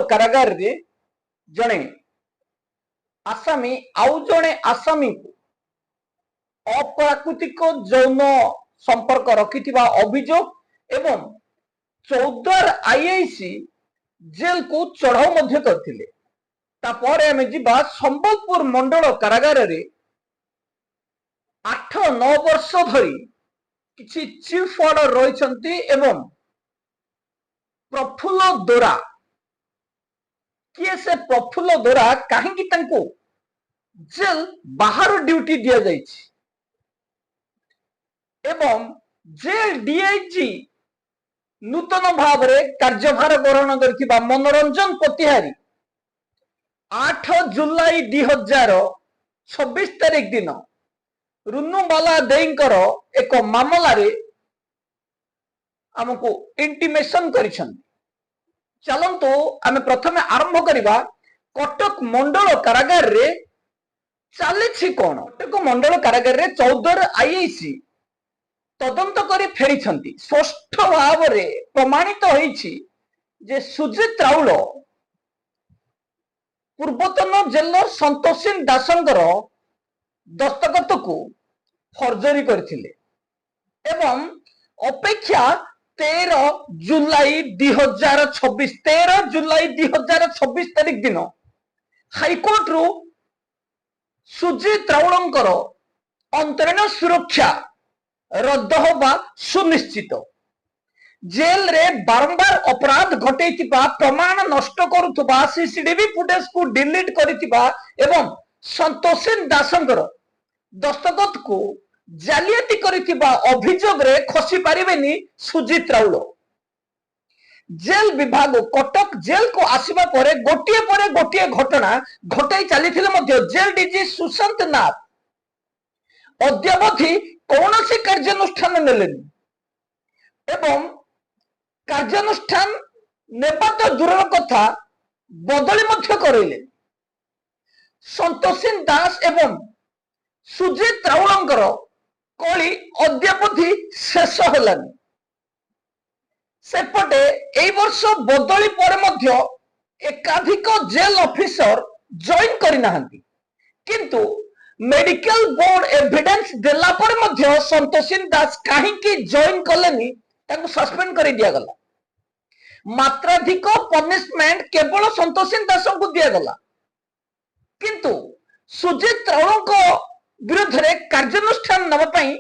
कारागार रे जणे आसामी आउ जणे आसामी को अप्राकृतिक यौन संपर्क रखिथिबा अभियोग एवं 14 आईआईसी जेल को चढ़ाऊ मध्य करथिले। तापर आमे जिबा संबलपुर मंडल कारागार रे 8-9 वर्ष धरी किछि चीफ ऑर्डर रहिसंती एवं प्रफुल्ल दोरा किए से प्रफुल्ल दोरा काहेकि तांको जेल बाहर ड्यूटी दिया जाइछि एवं जेल डीआईजी नूतन भाव में कार्यभार ग्रहण कर मनोरंजन पतिहारी 8 जुलाई 2026 तारीख दिन रुनुबाला देईंकर एक मामला रे हमको इंटिमेशन करिसंती। चलंतु आमे प्रथमे आरंभ करिबा कटक मंडल कारागार रे चलिछि कोन। कटक मंडल कारागार रे 14 आईआईसी तदंत करी फेरी स्पष्ट भाव में प्रमाणित होईछि जे सुजित राउल पूर्वतन जेलर संतोषिन दासंकर दस्तखत को फर्जरी करथिले एवं अपेक्षा 13 जुलाई 2026 तारीख दिन हाईकोर्ट रु सुजित राउलंकर अंतरीण सुरक्षा रद्द होगा सुनिश्चित। जेल रे बारंबार अपराध घटेइतिबा प्रमाण नष्ट करुथबा सीसीटीवी फुटेज को डिलीट करितिबा एवं संतोषिन दासंकर दस्तखत को जालियाती करितिबा अभियोग रे खसी पारिबेनी सुजित राउल। जेल विभाग कटक जेल को आसीबा परे गोटिए घटना घटाई चलीथिले मध्य जेल डीजी सुशांत नाथ अद्यावधि कौन से कार्यानुष्ठान नेलेनी एवं कार्यानुष्ठान नेबा तो दूर कथा बदली मध्य करैले। संतोषिन दास एवं सुजित राउलंकर कली अद्यावधि शेष होलानी। सेपटे एई वर्ष बदली पर मध्य एकाधिक जेल ऑफिसर जॉइन करि नाहंती किंतु मेडिकल बोर्ड एविडेंस देला पर मध्य संतोषिन दास काहेकि जॉइन कलेनी ताको सस्पेंड कर दिया गला। मात्राधिक पनिशमेंट केवल संतोषिन दास को दिया गला किंतु सुजित राउल को विरुद्ध रे कार्यानुष्ठान नबा पई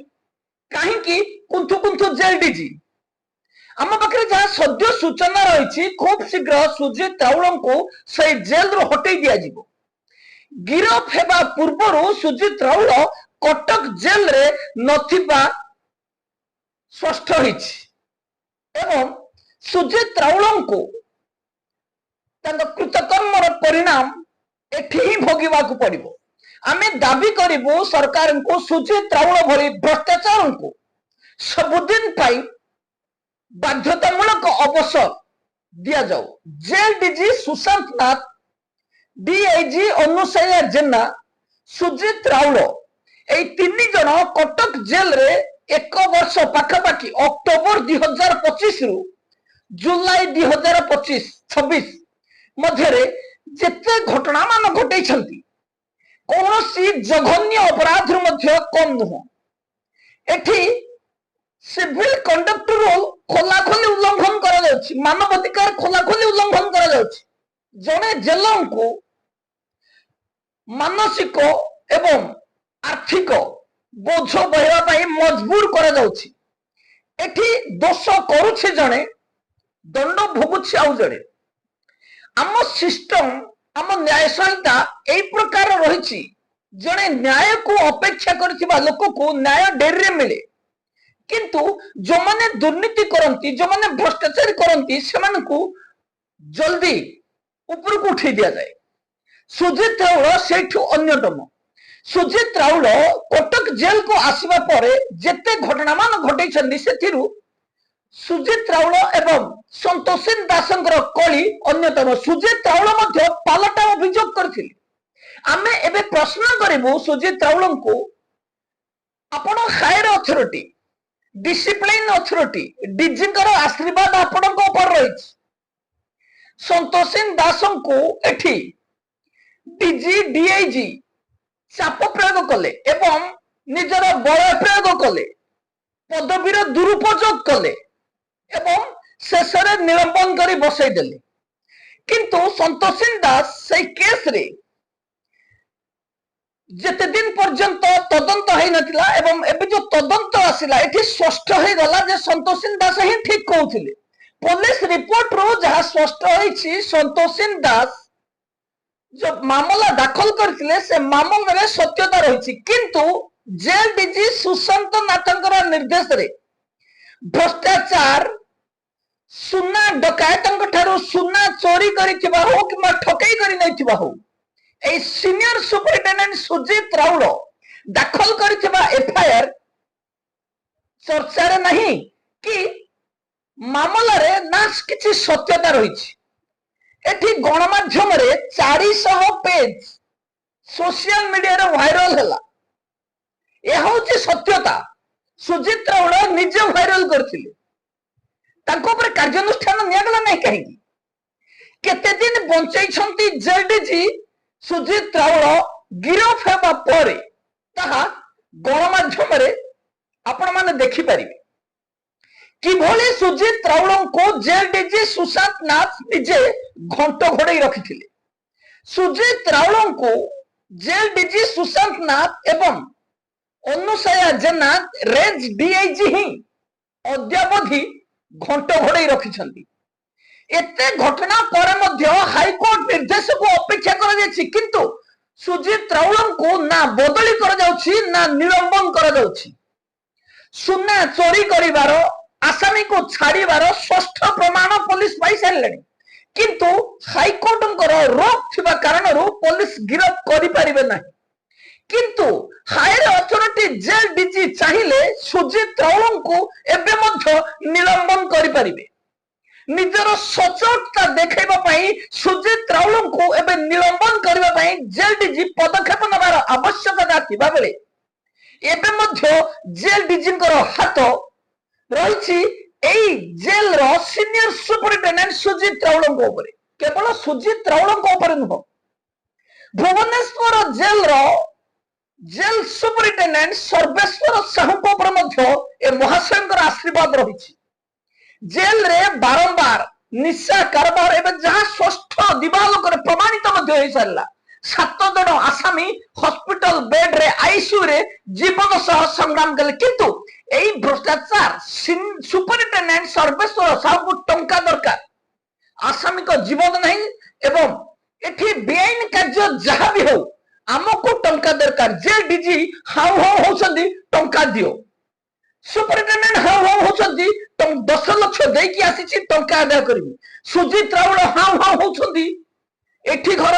काहेकि कुंथु जेल डीजी आम पाखे जहाँ सद्य सूचना रही खूब शीघ्र सुजित राउल को से जेल रू हटई दिया जिवो। गिरफ हेबा पूर्व सुजित राउल कटक जेल रे नथिबा स्पष्ट होइछि एवं सुजित राउल को कृतकर्मर परिणाम एठी ही भोगिबा को पड़िबो। आमे दाबी करिबो सरकार को सुजित राउल भली भ्रष्टाचार को सबुदिन पाई बाध्यतामूलक अवसर दिया जाओ। जेल डीजी सुशांत नाथ डीआईजी अनुसया जेना सुजित राउल ए 3 जन कटक जेल रे 1 वर्ष पाखापाखि अक्टोबर 2025 रु जुलाई 2026 मध्य जेते घटना मान घटे कौन सी जघन्य अपराध मध्य कम नुह। एठी सिविल कंडक्ट रूल खोलाखोली उल्लंघन करा जाउछि, मानवाधिकार खोलाखोली उल्लंघन करा जाउछि। जने जेलर को मानसिक एवं आर्थिक बोझ बहिबा पई मजबूर करा जाउछि। एठी दोष करूछि जने दंड भोगुछि आउ जने। आम सिस्टम आम न्याय संहिता एई प्रकार रहिछि जने न्याय को अपेक्षा करथिबा लोक को न्याय डेरी मिले किंतु जो माने दुर्नीति करंती जो माने भ्रष्टाचार करंती सेमान को जल्दी ऊपर को उठे दिया जाए। सुजित राउल सेठू अन्यतम। सुजित राउल कटक जेल को आसीबा परे जेते घटना मान घटैछन्ती सेथिरु सुजित राउल एवं संतोषिन दासंकर कली अन्यतम। सुजित राउल मध्य पालटा अभियोग करथिले। आमे एबे प्रश्न करिबु सुजित राउल को आपण higher authority discipline authority DG कर आशीर्वाद आपण को ऊपर रही संतोषिन दास को एठी डीजी डीआईजी चाप प्रयोग कले एवं निजर बल प्रयोग कले पदवीर दुरुपयोग कले एवं शेष निलंबन कर बसई देले किंतु संतोषिन दास से केस रे जेते दिन पर्यंत तदंत है नथिला एवं एबे जो तदंत आसिला एठी स्पष्ट हो गला जे संतोषिन दास ही ठीक कहउथिले पुलिस रिपोर्ट रो जहां स्पष्ट होईछि संतोषिन दास जो मामला दाखल करथिले से मामला रे सत्यता रहिछि किंतु जेल डीजी सुशांत नाथंकर निर्देश रे भ्रष्टाचार सुना डकायतंक ठारो सुना चोरी करिथिबा हो कि ठकई करि नैथिबा हो ए सीनियर सुपरिटेंडेंट सुजीत राउल दाखल करिथिबा एफआईआर चर्चा रे नहीं कि मामला रे ना किछि सत्यता रहिछि एठी गणमाध्यम रे 400 पेज सोशल मीडिया रे वायरल हला ए होछि सत्यता सुजीत राउल निजे वायरल करथिले तांको पर कार्यानुष्ठान नियागला नहीं कहीं केते दिन बंचै छंती जेडीजी सुजीत राउल गिरफ हेबा परे ताहा गणमाध्यम रे आपण माने देखि परिबे किभली सुजीत राउल को जेल डीजी सुशांत नाथ निजे घंट घोड़े रखिथिले सुजीत राउल को जेल डीजी सुशांत नाथ एवं अनुसया जेना रेंज डीआईजी ही अद्यावधि घंट घोड़े रखिछंती एते घटना पर मध्य हाईकोर्ट निर्देश को अपेक्षा करा जायछि किंतु सुजीत राउल को ना बदली करा जाउछि ना निलंबन करा जाउछि सुना चोरी करिवार आसामी को छाड़ीबार स्पष्ट प्रमाण पुलिस पाई सारे किंतु हाईकोर्ट रोक थिबा कारण पुलिस गिरफ करि परिबे नाही किंतु हायर अथॉरिटी जेल डीजी चाहिए सुजीत राउल को एबे मध्य निलंबन करि परिबे निजर सचोटता देखैबा पई सुजीत राउल को एबे निलंबन करबा पई जेल डीजी पदक्षेप नबार आवश्यकता थिबा बेले एबे मध्य जेल डीजी हाथ रही जेल रो सीनियर सुपरिटेंडेंट सुजीत राउल ऊपर केवल सुजीत राउल ऊपर नुह भुवनेश्वर जेल रो जेल सुपरिटेंडेंट सर्वेश्वर साहू ऊपर महाशय आशीर्वाद रही जेल रे बारंबार निशा कारबार एवं जहां स्वस्थ दिवालोक प्रमाणित हो सारा 7 जन आसामी हॉस्पिटल बेड रे आईसीयू रे जीवन सह संग्राम कले किंतु एई भ्रष्टाचार सुपरिटेंडेंट सर्वेश्वर साहू टंका दरकार आसामी को जीवन नहीं एवं एठी बेआईन कार्य जहां भी हो आमको टंका दरकार जेल डीजी हाउ हाउ होसंदी टंका दियो सुपरिटेंडेंट हाउ हाउ होसंदी 10 लाख देकी आसीची टंका आदाय करबी सुजीत राउल हाउ हाउ होसंदी एठी घर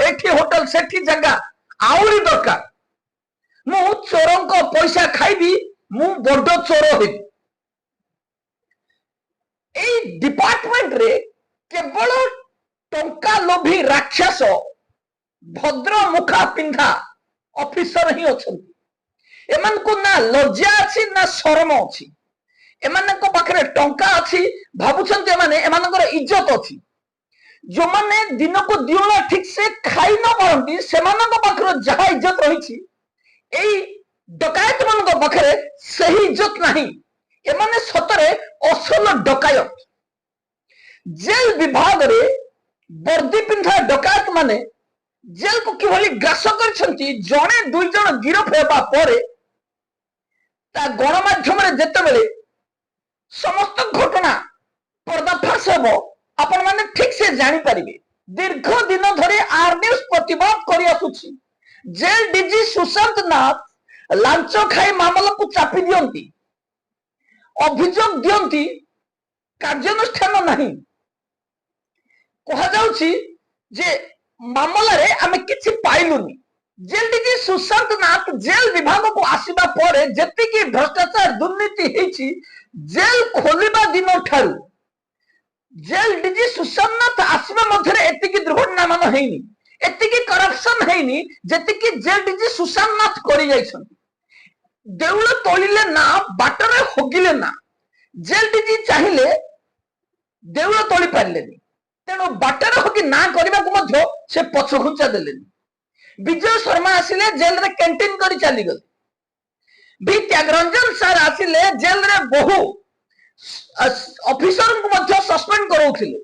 एठी होटल सेठी जगह आउरी दरकार मु चोरंक पैसा खाइबी मु बड़ चोर हेबी ए डिपार्टमेंट रे केवल टंका लोभी राक्षस भद्र मुखा पिंधा ऑफिसर ही अछंती एमान को ना लज्जा अछि ना शरम अछि एमान को पाखरे टंका अछि भाबुछंती एमाने एमानकर इज्जत अछि जो माने दिन को दियोला ठीक से खाई न पारंती सेमानक पाखरे जहा इज्जत रहिछि एई डकायत मानक पाखरे सही इज्जत नाही एमाने सतरे असल डकायत जेल विभाग रे वर्दी पिंधा डकायत माने जेल को किभली ग्रास करछंती जणे 2 जण गिरफ हेबा परे ता गणमाध्यम रे जेतेबेले समस्त घटना पर्दाफाश हेबो आपण माने ठीक से जानि परिबे दीर्घ दिन धरे आर न्यूज प्रतिवाद करि आसुछि जेल डीजी सुशांत नाथ लांच खाई मामला को चापी दियंती अभियोग दियंती कार्यानुष्ठान नहीं कहा जाउछि जे मामला रे आमे किछि पाइलुनी जेल डीजी सुशांत नाथ जेल विभाग को आसीबा परे जति की भ्रष्टाचार दुर्नीति हेछि जेल खोलिबा दिन ठारू जेल डीजी सुशांत नाथ आसीबा मध्यरे एतिकी दुर्घटना मान हेइनी एतिकी करप्शन हेइनी जति की जेल डीजी सुशांत नाथ करि जाइछंती देउळ तोलिले ना बाटरे होगिले ना जेल डीजी चाहिले देउळ तोली पारलेनी तेणु बाटर हो कि ना करने से पछघुंचा देले। विजय शर्मा आसिले जेल रे कैंटीन करी चली गले। भी त्यागरंजन सार आसिले जेल रे बहु ऑफिसर को सस्पेंड कराउथिले।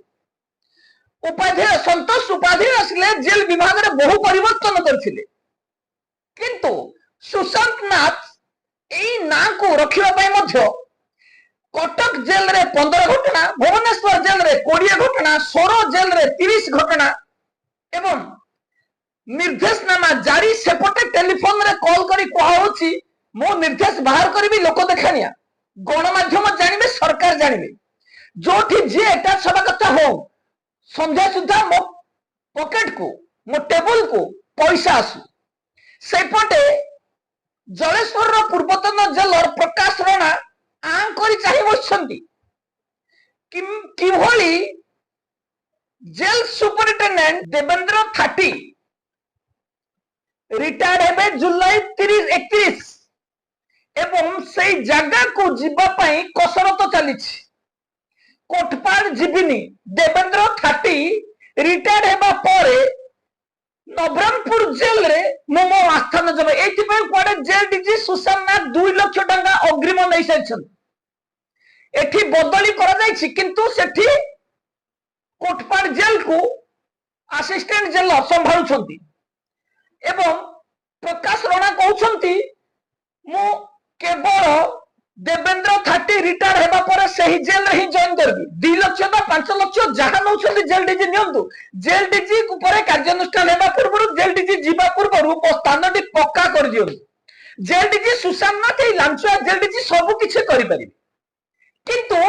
उपाध्याय संतोष उपाध्याय आसिले जेल विभाग रे बहु परिवर्तन करथिले। किंतु सुशांत नाथ एई ना को रखिबा पई मध्य कटक जेल रे 15 घटना, भुवनेश्वर जेल रे 20 घटना, सोरो जेल रे 30 घटना एवं निर्देशनामा जारी सेपटे टेलीफोन रे कॉल करी कहउछि मो निर्देश बाहर करबी लोक देखानिया गणमाध्यम जानिबे सरकार जानिबे जोठी जे एटा सब कथा हो संध्या सुधा मो पॉकेट को मो टेबल को पैसा आसु। सेपटे जलेश्वर रो पूर्वतन जेलर प्रकाश राणा आंकरी चाहि बसछंती किभଳି जेल सुपरिटेंडेंट देवेंद्र थाटी रिटायर्ड हेबे जुलाई 31 एवं से जगह को जीवा पई कसरत चली। कोटपाड़ जीविनी देवेंद्र थाटी रिटायर्ड हेबा परे नवरंगपुर जेल रे मोमो आस्थान जब एथि पे कोडे जेल डीजी सुशांत नाथ 2 लाख टका अग्रिम नै साइछन। एथि बदली करा जायछि किंतु सेठी कोटपाड़ जेल को असिस्टेंट जेल संभाळुछंती एवं प्रकाश राणा कहउछंती मु केवल देवेंद्र थाटी रिटायर हेबा पर सही जेल रे ही जॉइन करबी 2 लाख बा 5 लाख जहा नउछंती जेल डीजी नियंतु। जेल डीजी ऊपर कार्यानुष्ठान हेबा पूर्व जेल डीजी जीवा पूर्व स्थानटी पक्का कर दियो। जेल डीजी सुशांत नाथ ए लांचुआ जेल डीजी सब किछि करि परिबे किंतु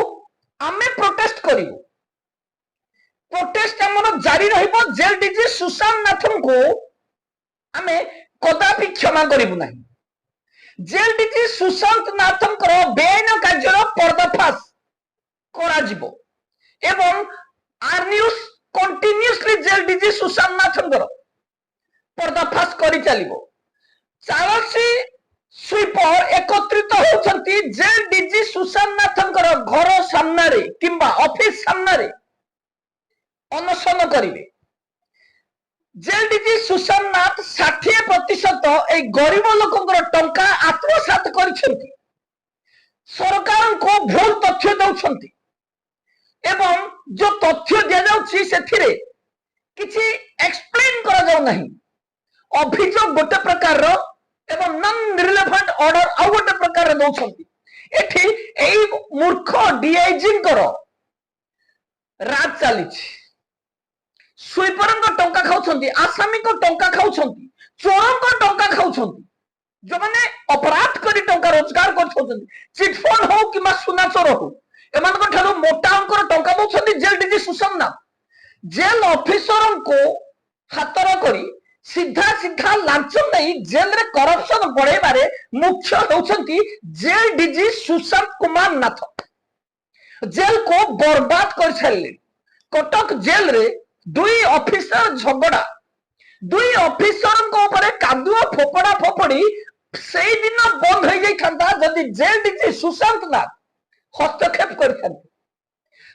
आमे प्रोटेस्ट करिवो। प्रोटेस्ट हमर जारी रहिबो। जेल डीजी सुशांत नाथन को आमे कदापि क्षमा करिबु नाही। जेल डीजी सुशांत नाथन बेआईन कार्यर पर्दाफाश करा जिवो एवं आर news continuously jail DG Sushant Nathan पर्दाफाश करि चलिबो। चारसी स्वीपर एकत्रित होउछंती जेल डीजी सुशांत नाथन घर सामना रे किंबा ऑफिस सामना रे अनशन करिवे। जेल डीजी सुशांत नाथ 60% ए गरीब लोकंकर टंका आत्मसात करिसेंती। सरकार को भूल तथ्य दउछंती एवं जो तथ्य दिया जाउछि सेथिरे किछि एक्सप्लेन करा जाउ नाही। अभियोग गोटे प्रकार रो एवं नॉन रिलेवेंट ऑर्डर आ गोटे प्रकार रे दउछंती। एठी एई मूर्ख डीआईजी राज चलीछि। स्वीपर टंका खाउछंती, आसामी को टंका खाउछंती, चोर को टंका खाउछंती, जो माने अपराध करी टंका रोजगार करछंती। चिटफंड हो कि सुना चोर हो एमान को ठारो मोटा अंकर टंका दउछंती जेल डीजी सुशांत नाथ। जेल ऑफिसर को हातर करी सीधा सीधा लांच नहीं जेल रे करप्शन बढ़ेबारे मुख्य होउछंती जेल डीजी सुशांत कुमार नाथ। जेल को बर्बाद कर छाड़ले। कटक जेल रे 2 ऑफिसर झगड़ा, 2 ऑफिसर को ऊपर कादुआ फोपड़ा फोपड़ी से दिन बंद हो जाई थांता जदि जेल डीजी सुशांत नाथ हस्तक्षेप करथांते।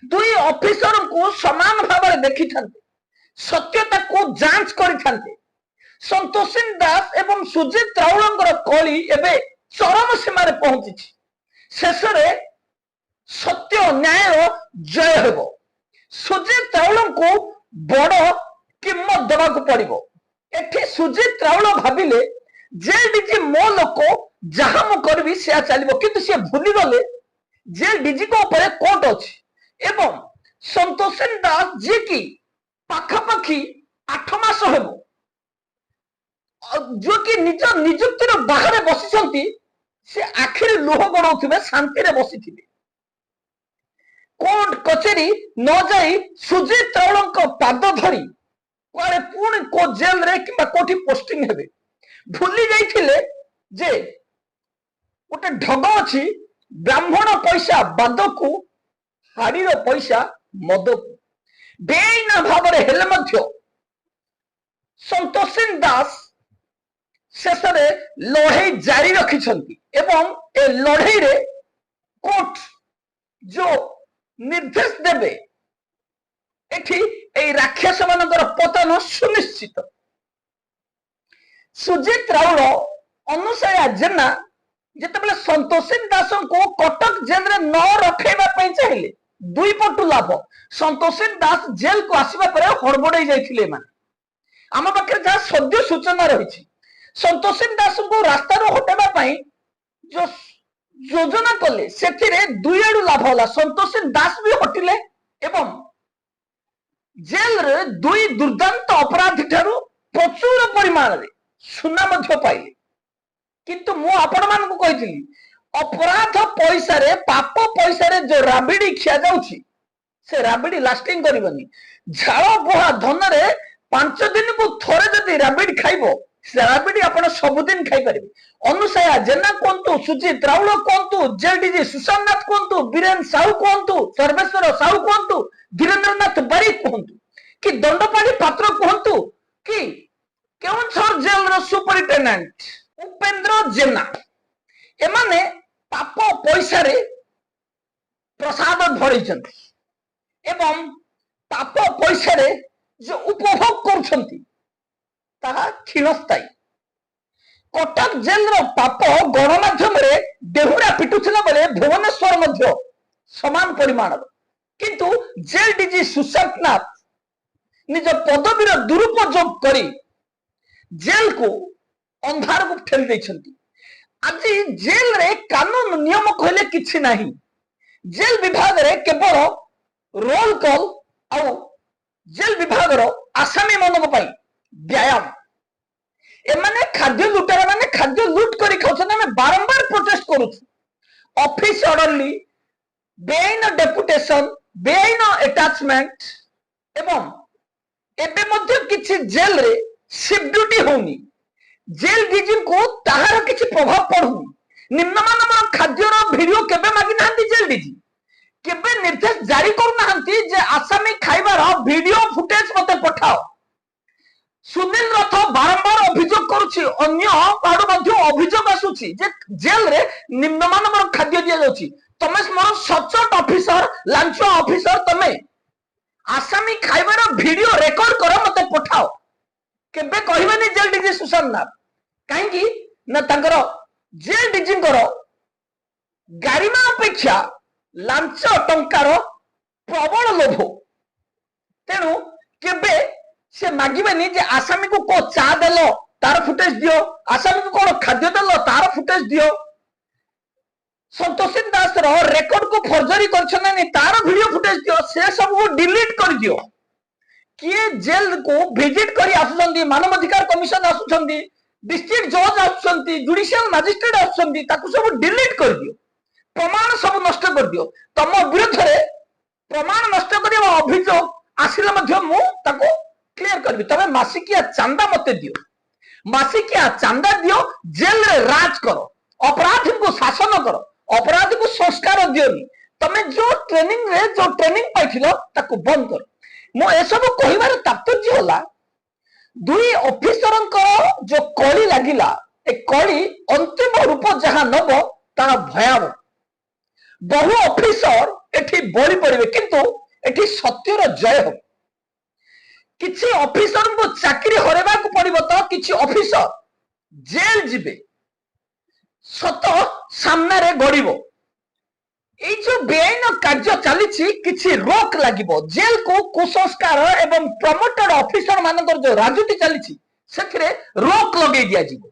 2 ऑफिसर को समान भाव में देखि थांते, सत्यता को जांच करि थांते। संतोष दास एवं सुजित राउलंगर कली एबे चरम सीमा रे पहुंची। शेष रे सत्य न्याय जय हेबो। सुजित राउल को बड़ कीमत देवा को पड़िबो। एठी सुजित राउल भाबिले जेल डीजी मो लोक जहां मु करबी से चलिबो किंतु से भूली गले जेल डीजी को ऊपर कोर्ट अछि एवं संतोष दास जे की पाखापाखी 8 मास हेबो जो कि निज नियुक्तिर बाहर बसिछंती से आखिर लुह गड़ौथिबे शांति रे बसिथिबे। कोर्ट कचेरी न जाई सुजित राउलंक पाद धरी कुआरे पुणी को जेल रे किंबा कोठी पोस्टिंग हेबे भूली जाइथिले जे गोटे ढग अछि ब्राह्मण पैसा बादकू हाड़ीर पैसा मदकू बेआईन भाव हेले मध्य संतोष दास शेष लड़ाई जारी रखिछंती एवं ए लड़ाई रे कोर्ट जो निर्देश देवे एठी एई राक्षस मानकर पतन सुनिश्चित। सुजित राउल अनुसया जेना जिते संतोषी दास को कटक जेल रे न रखेबा पई चाहिए दुई पटु लाभ। संतोषी दास जेल को आसीबा परे हड़बड़ाई जाइथिले माने आम पाखे जहाँ सद्य सूचना रही संतोषी दास को रास्ता हटाइबा पई जो योजना कले से दुई आड़ू लाभ होला। संतोषी दास भी हटिले एवं जेल रे दुई दुर्दांत अपराधी ठारू प्रचुर परिमाण रे सुना मध्य पाइले। किंतु मु आपण मान को कहितली अपराध पैसा रे पाप पैसा रे जो राबिडी खिया जाउछि से राबिडी लास्टिंग करबनी। झाड़ बुहा धन रे 5 दिन को थोड़े जदि राबिडी खाइबो से राबिडी आपण सब दिन खाइ परिबे। अनुसया जेना कोंतु सुजित राउल कोंतु जेडीजी सुशांत कोंतु बीरेन साहू कोंतु सर्वेश्वर साहू कोंतु धीरेन्द्रनाथ बारिक कोंतु कि दंडपाणी पात्र कोंतु कि केउंझर जेल रो सुपरिटेंडेंट उपेंद्र जेना एमाने पाप पैसा रे प्रसाद भरिचंती एवं पाप पैसा रे जो उपभोग करुछंती ताहा क्षीणस्थायी। कटक जेल रो पाप गणमाध्यम रे देहुरा पिटुथिला बेले भुवनेश्वर मध्य समान परिमाण किंतु जेल डीजी सुशांत नाथ निज पदवीर दुरुपयोग करी जेल को अंधार को ठेली देछंती। आज जेल रे कानून नियम कहले किछि नाही। जेल विभाग रे केवल रोल कॉल आउ जेल विभाग रो आसामी मनक पई व्यायाम एमाने खाद्य लुटेरा माने खाद्य लूट करी खाउछन। हमें बारंबार प्रोटेस्ट करूछु ऑफिस ऑर्डरली बेआईन डेपुटेशन बेआईन अटैचमेंट एवं एबे मध्य किछि जेल रे शिफ्ट ड्यूटी होनी। जेल डीजी को ताहार किछि प्रभाव पड़ुनी। निम्नमान खाद्यर वीडियो केबे मागी नांती जेल डीजी केबे निर्देश जारी करू नांती जे आसामी खाइबार वीडियो फुटेज मते पठाओ। सुनील रथ बारंबार अभियोग करूछि अन्य आडू मध्य अभियोग आसुछि जे जेल रे निम्नमान खाद्य दिया जाउछि। तमे मोर सचोट ऑफिसर लांच ऑफिसर तमे आसामी खाइबार वीडियो रेकॉर्ड करो मते पठाओ। केबे कहबेनी जेल डीजी सुशांत नाथ कहीं ना तांकर जेल डीजी गारिमा अपेक्षा लांच टंकार प्रबल लोभ तेणु केबे से मागिबेनी जे आसामी को को चा देलो तार फुटेज दियो आसामी को कोन खाद्य देलो तार फुटेज दियो। संतोषी दास रो रेकॉर्ड को फर्जरी करछन तार वीडियो फुटेज दियो से सब को डिलीट कर दियो। किए जेल को विजिट करी आसुचंदी मानवाधिकार कमिशन आसुचंदी डिस्ट्रिक्ट जज आसुचंदी जुडिशियल मजिस्ट्रेट आसुचंदी ताकू सब डिलीट कर दियो। प्रमाण सब नष्ट कर दियो। तम विरुद्ध रे प्रमाण नष्ट करिवा अभियोग आसिले मध्य मु ताको क्लियर करबी। तमे मासिकिया चांदा मते दियो मासिकिया चांदा दियो जेल रे राज करो अपराधी को शासन करो अपराधी को संस्कार दियोनी। तमे जो ट्रेनिंग पाइथिलो ताको बंद करो। मो ए सब कहिबार तात्पर्य होला दुई ऑफिसर जो कली लागिला ए कली अंतिम रूप जहां नब ता भयावह। बहु ऑफिसर एठी बळी पड़िबे किंतु एठी सत्यर जय हो। किछि ऑफिसर को चाकरी हरेबा को पड़िबो तो किछि ऑफिसर जेल जिबे सत सामने रे गड़िबो। এই যে বেআইন কার্য চালিছি কিছু রোক লাগিব জেল কো কুসংস্কার এবং প্রমোটেড অফিসর মানকৰ যে রাজনীতি চালিছি সেথিরে রোক লগাই দিয়া যিব।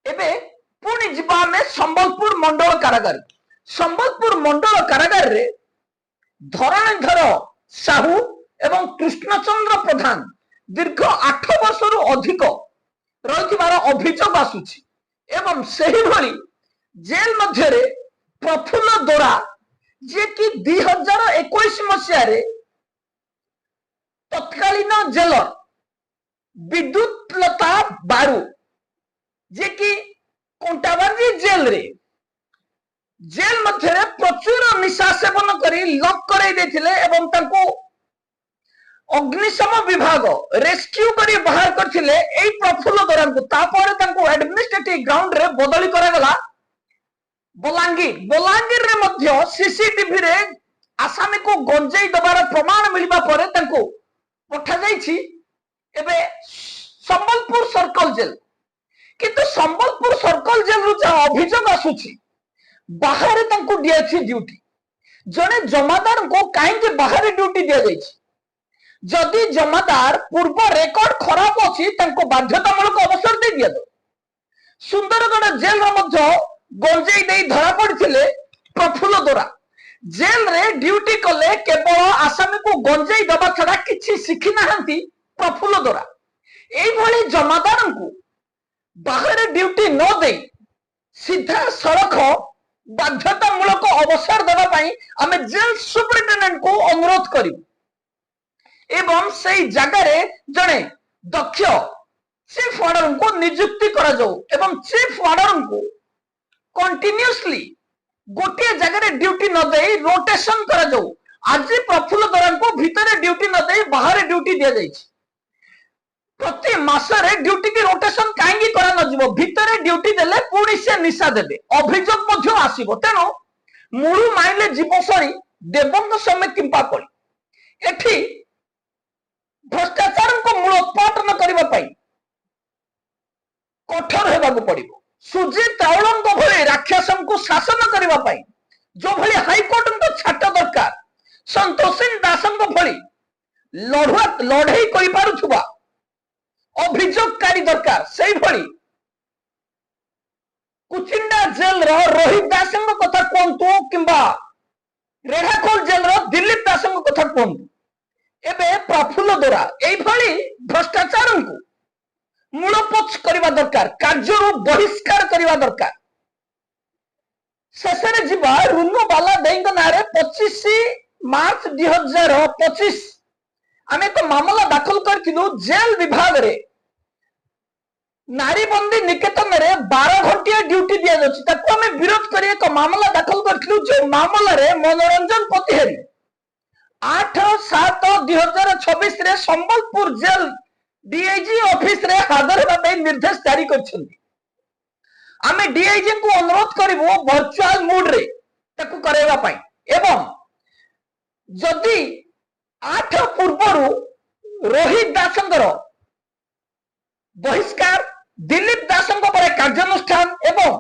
এবে পুনি যিবা ଆମେ সম্বলপুর মন্ডল কারাগার। সম্বলপুর মন্ডল কারাগার রে ধরণীধর সাহু এবং কৃষ্ণচন্দ্র প্রধান দীর্ঘ 8 বছর अधिक রহিবার অভিযোগ আসুছি এবং সেই ভଳି জেল মধ্যে प्रफुल्ल दोरा जे कि 2021 मसीह तत्कालीन जेलर विद्युत लता बारू जे कि कंटाबांजी जेल रे जेल मध्य प्रचुर निशा सेवन करी लॉक कराई देथिले एवं तांको अग्निशम विभाग रेस्क्यू करी बाहर करथिले एई प्रफुल्ल दोरा को तापर तांको एडमिनिस्ट्रेटिव ग्राउंड रे बदली करा गला बलांगीर। बलांगीर रे मध्य सीसीटीवी रे आसामी को गंजेई दबार प्रमाण मिलवा पर पठा जाइछि एबे संबलपुर सर्कल जेल किंतु संबलपुर सर्कल जेल रु जा अभियोग आसुछि बाहर तांको दियाछि ड्यूटी जने जमादार को कहीं बाहर ड्यूटी दिया जाइछि जदि जमादार पूर्व रेकर्ड खराब अछि तांको बाध्यतामूलक अवसर दे दिया दो सुंदरगढ़ जेल रो मध्य गंजेई देई धरा पड़थिले प्रफुल्ल दोरा जेल रे ड्यूटी कले केवल आसामी को गंजेई दबा छड़ा किछि सिखि नाहंती प्रफुल्ल दोरा एई भली जमादार को बाहर ड्यूटी न दे सीधा सड़क बाध्यतामूलक अवसर देवा पाई आमे जेल सुपरिटेंडेंट को अनुरोध करी एवं से जगह रे जने दक्ष चीफ वार्डन को नियुक्ति करा जाऊ एवं चीफ वार्डन को कंटिन्यूअसली गोटे जगह रे ड्यूटी न दे रोटेशन करा जाऊ आज प्रफुल्ल दोरा को भीतर ड्यूटी न दे बाहर ड्यूटी दिया जाइछि प्रति मासरे ड्यूटी की रोटेशन कहीं करा न जीवो भीतर ड्यूटी देले पुणी से निशा देबे अभियोग मध्य आसीबो तेनो मुळु माइले जीव सरी देवंग समय किंपा पड़ी एठी भ्रष्टाचार को मूलोत्पाटन करबा पई कठोर हेबाकू पड़िबो सुजीत चावलंक भली राक्षसन को शासन करबा पई जो भली हाईकोर्ट को छाट दरकार संतोषिन दासन भली लड़ाई करि पारुथुबा अभियोगकारी दरकार से भली कुचिंडा जेल रो रोहित दास कथा कहतु किंबा रेढ़ाखोल जेल रो दिलीप दास कथा कहतु एबे प्रफुल्ल दोरा एई भली भ्रष्टाचार को मूलपोछ करबा दरकार कार्य बहिष्कार करबा दरकार शेषे जीवा रुनु बाला देई नारे 25 मार्च 2025 आम एक मामला दाखल करथिलु जेल विभाग रे नारीबंदी निकेतन रे 12 घंटिया ड्यूटी दिया जाछि ताको हमें विरोध करी एक मामला दाखल करथिलु जो मामला रे मनोरंजन पतिहरी 8/7/2026 रे संबलपुर जेल डीआईजी ऑफिस रे हाजर हेबा पे निर्देश जारी करछन्ती आमे डीआईजी को अनुरोध करिवो वर्चुअल मोड रे ताको करेबा पई एवं जदि 8 पूर्वरु रोहित दासंकर बहिष्कार दिलीप दासंक पर कार्यानुष्ठान एवं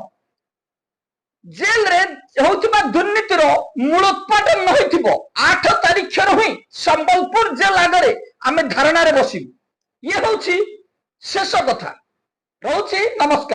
जेल रे होउथिबा दुर्नीतिर मूलोत्पाटन न होइथिबो 8 तारिख रु संबलपुर जेल आगरे आमे धारणा रे बसिबु ये होउछि शेष कथा रहउछि नमस्कार।